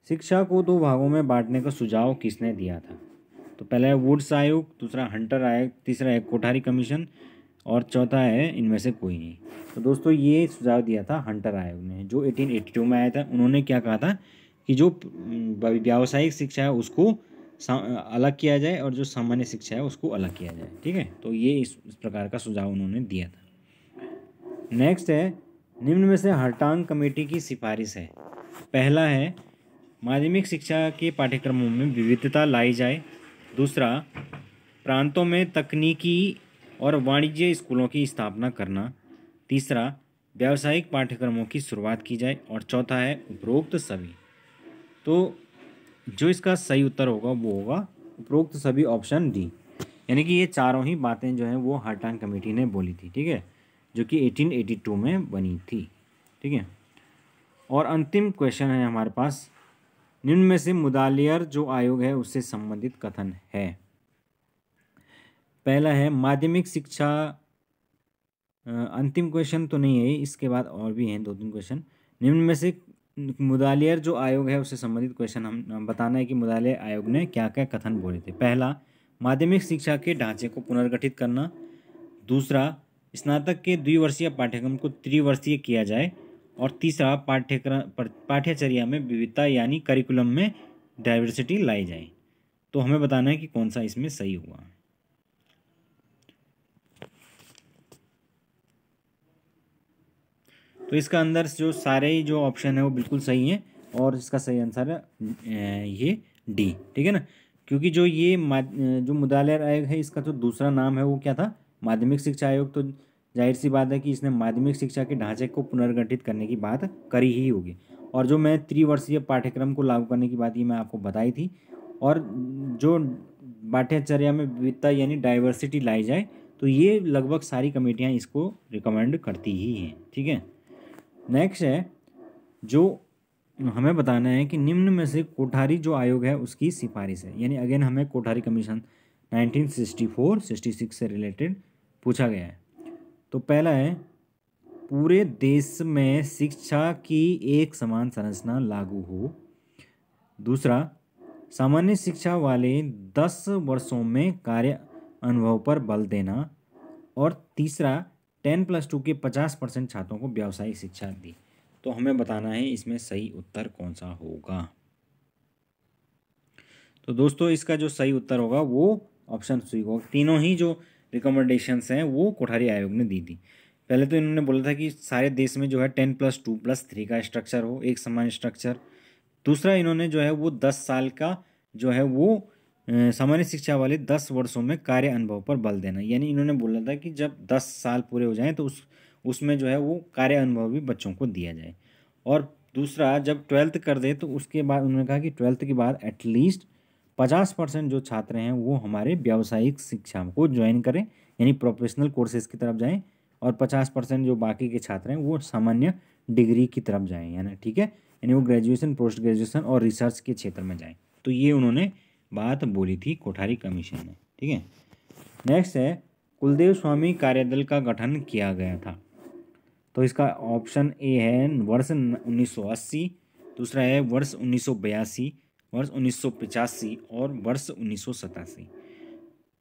शिक्षा को 2 भागों में बांटने का सुझाव किसने दिया था। तो पहला है वुड्स आयोग, दूसरा हंटर आयोग, तीसरा है कोठारी कमीशन और चौथा है इनमें से कोई नहीं। तो दोस्तों ये सुझाव दिया था हंटर आयोग ने, जो 1882 में आया था। उन्होंने क्या कहा था कि जो व्यावसायिक शिक्षा है उसको अलग किया जाए और जो सामान्य शिक्षा है उसको अलग किया जाए। ठीक है, तो ये इस प्रकार का सुझाव उन्होंने दिया था। नेक्स्ट है, निम्न में से हर्टांग कमेटी की सिफारिश है। पहला है, माध्यमिक शिक्षा के पाठ्यक्रमों में विविधता लाई जाए। दूसरा, प्रांतों में तकनीकी और वाणिज्य स्कूलों की स्थापना करना। तीसरा, व्यावसायिक पाठ्यक्रमों की शुरुआत की जाए। और चौथा है उपरोक्त सभी। तो जो इसका सही उत्तर होगा वो होगा उपरोक्त सभी, ऑप्शन डी। यानी कि ये चारों ही बातें जो हैं वो हर्टांग कमेटी ने बोली थी। ठीक है, जो कि 1882 में बनी थी। ठीक है, और अंतिम क्वेश्चन है हमारे पास, निम्न में से मुदालियर जो आयोग है उससे संबंधित कथन है। पहला है, माध्यमिक शिक्षा, अंतिम क्वेश्चन तो नहीं है, इसके बाद और भी हैं 2-3 क्वेश्चन। निम्न में से मुदालियर जो आयोग है उससे संबंधित क्वेश्चन हम बताना है कि मुदालियर आयोग ने क्या क्या कथन बोले थे। पहला, माध्यमिक शिक्षा के ढांचे को पुनर्गठित करना। दूसरा, स्नातक के द्विवर्षीय पाठ्यक्रम को त्रिवर्षीय किया जाए। और तीसरा, पाठ्यचर्या में विविधता यानी करिकुलम में डाइवर्सिटी लाई जाए। तो हमें बताना है कि कौन सा इसमें सही हुआ। तो इसका अंदर जो सारे ही जो ऑप्शन है वो बिल्कुल सही है और इसका सही आंसर है ये डी। ठीक है ना, क्योंकि जो ये जो मुदालियर आयोग है इसका जो दूसरा नाम है वो क्या था, माध्यमिक शिक्षा आयोग। तो जाहिर सी बात है कि इसने माध्यमिक शिक्षा के ढांचे को पुनर्गठित करने की बात करी ही होगी। और जो मैं त्रिवर्षीय पाठ्यक्रम को लागू करने की बात ये मैं आपको बताई थी। और जो पाठ्यचर्या में विविधता यानी डाइवर्सिटी लाई जाए, तो ये लगभग सारी कमेटियाँ इसको रिकमेंड करती ही हैं। ठीक है, नेक्स्ट है, जो हमें बताना है कि निम्न में से कोठारी जो आयोग है उसकी सिफारिश है। यानी अगेन हमें कोठारी कमीशन 1964-66 से रिलेटेड पूछा गया है। तो पहला है, पूरे देश में शिक्षा की एक समान संरचना लागू हो। दूसरा, सामान्य शिक्षा वाले 10 वर्षों में कार्य अनुभव पर बल देना। और तीसरा, 10+2 के 50% छात्रों को व्यावसायिक शिक्षा दी। तो हमें बताना है इसमें सही उत्तर कौन सा होगा। तो दोस्तों इसका जो सही उत्तर होगा वो ऑप्शन सी होगा। तीनों ही जो रिकमेंडेशंस हैं वो कोठारी आयोग ने दी थी। पहले तो इन्होंने बोला था कि सारे देश में जो है 10+2+3 का स्ट्रक्चर हो, एक समान स्ट्रक्चर। दूसरा, इन्होंने जो है वो 10 साल का जो है वो सामान्य शिक्षा वाले 10 वर्षों में कार्य अनुभव पर बल देना। यानी इन्होंने बोला था कि जब 10 साल पूरे हो जाएं तो उसमें जो है वो कार्य अनुभव भी बच्चों को दिया जाए। और दूसरा, जब 12th कर दे तो उसके बाद उन्होंने कहा कि 12th के बाद एटलीस्ट 50% जो छात्र हैं वो हमारे व्यावसायिक शिक्षा को ज्वाइन करें, यानी प्रोफेशनल कोर्सेज की तरफ जाएं। और 50% जो बाकी के छात्र हैं वो सामान्य डिग्री की तरफ जाएं, यानी ठीक है, यानी वो ग्रेजुएशन, पोस्ट ग्रेजुएशन और रिसर्च के क्षेत्र में जाएं। तो ये उन्होंने बात बोली थी कोठारी कमीशन ने। ठीक है, नेक्स्ट है, कुलदेव स्वामी कार्यदल का गठन किया गया था। तो इसका ऑप्शन ए है वर्ष 1980, दूसरा है वर्ष 1982, वर्ष 1985 और वर्ष 1987।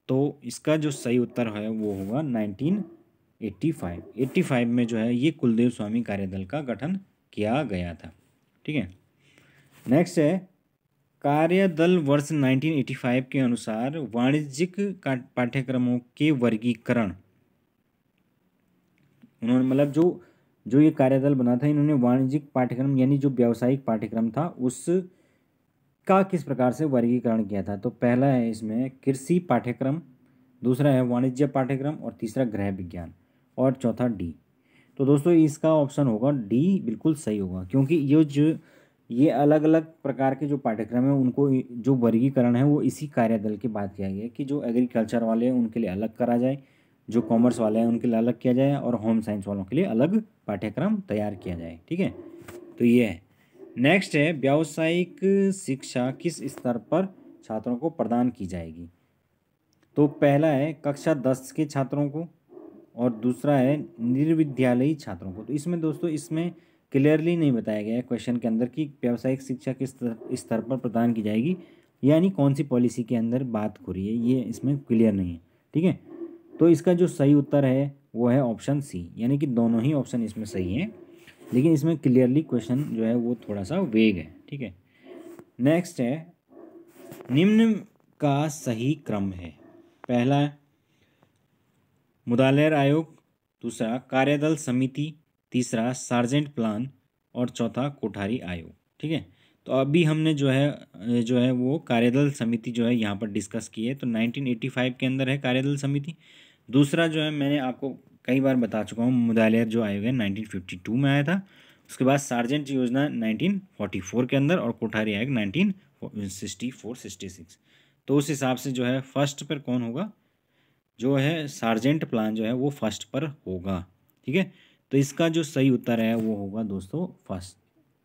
तो इसका जो सही उत्तर है वो होगा 1985 में जो है ये कुलदेव स्वामी कार्यदल का गठन किया गया था। ठीक है, नेक्स्ट है, कार्यदल वर्ष 1985 के अनुसार वाणिज्यिक पाठ्यक्रमों के वर्गीकरण, उन्होंने मतलब जो ये कार्यदल बना था इन्होंने वाणिज्यिक पाठ्यक्रम यानी जो व्यावसायिक पाठ्यक्रम था उसका किस प्रकार से वर्गीकरण किया था। तो पहला है इसमें कृषि पाठ्यक्रम, दूसरा है वाणिज्य पाठ्यक्रम और तीसरा गृह विज्ञान और चौथा डी। तो दोस्तों इसका ऑप्शन होगा डी, बिल्कुल सही होगा, क्योंकि ये अलग अलग प्रकार के जो पाठ्यक्रम है उनको जो वर्गीकरण है वो इसी कार्यदल की बात किया गया है कि जो एग्रीकल्चर वाले हैं उनके लिए अलग करा जाए, जो कॉमर्स वाले हैं उनके लिए अलग किया जाए और होम साइंस वालों के लिए अलग पाठ्यक्रम तैयार किया जाए। ठीक है, तो ये है। नेक्स्ट है, व्यावसायिक शिक्षा किस स्तर पर छात्रों को प्रदान की जाएगी। तो पहला है कक्षा 10 के छात्रों को और दूसरा है निर्विद्यालयी छात्रों को। तो इसमें दोस्तों इसमें क्लियरली नहीं बताया गया है क्वेश्चन के अंदर कि व्यावसायिक शिक्षा किस स्तर पर प्रदान की जाएगी, यानी कौन सी पॉलिसी के अंदर बात हो रही है, ये इसमें क्लियर नहीं है। ठीक है, तो इसका जो सही उत्तर है वो है ऑप्शन सी, यानी कि दोनों ही ऑप्शन इसमें सही हैं, लेकिन इसमें क्लियरली क्वेश्चन जो है वो थोड़ा सा वेग है। ठीक है, नेक्स्ट है निम्न का सही क्रम है। पहला मुदालेर आयोग, दूसरा कार्यदल समिति, तीसरा सार्जेंट प्लान और चौथा कोठारी आयोग। ठीक है, तो अभी हमने जो है वो कार्यदल समिति जो है यहाँ पर डिस्कस की है। तो 1985 के अंदर है कार्यदल समिति। दूसरा जो है मैंने आपको कई बार बता चुका हूँ, मुदालेर जो आयोग है 1952 में आया था। उसके बाद सार्जेंट योजना 1944 के अंदर और कोठारी आयोग 1964-66। तो उस हिसाब से जो है फर्स्ट पर कौन होगा, जो है सार्जेंट प्लान जो है वो फर्स्ट पर होगा। ठीक है, तो इसका जो सही उत्तर है वो होगा दोस्तों फर्स्ट,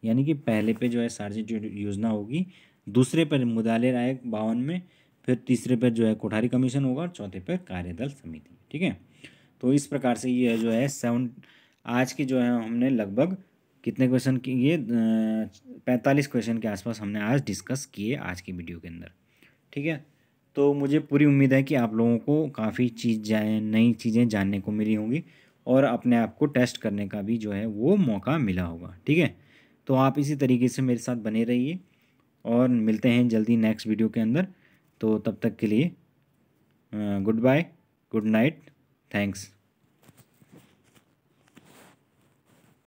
यानी कि पहले पे जो है सार्जेंट योजना होगी, दूसरे पर मुदालेर आयोग 52 में, फिर तीसरे पर जो है कोठारी कमीशन होगा और चौथे पर कार्यदल समिति। ठीक है, तो इस प्रकार से ये जो है आज की जो है हमने लगभग कितने क्वेश्चन किए, 45 क्वेश्चन के आसपास हमने आज डिस्कस किए आज की वीडियो के अंदर। ठीक है, तो मुझे पूरी उम्मीद है कि आप लोगों को काफ़ी नई चीज़ें जानने को मिली होंगी और अपने आप को टेस्ट करने का भी जो है वो मौका मिला होगा। ठीक है, तो आप इसी तरीके से मेरे साथ बने रहिए और मिलते हैं जल्दी नेक्स्ट वीडियो के अंदर। तो तब तक के लिए goodbye, good night, thanks.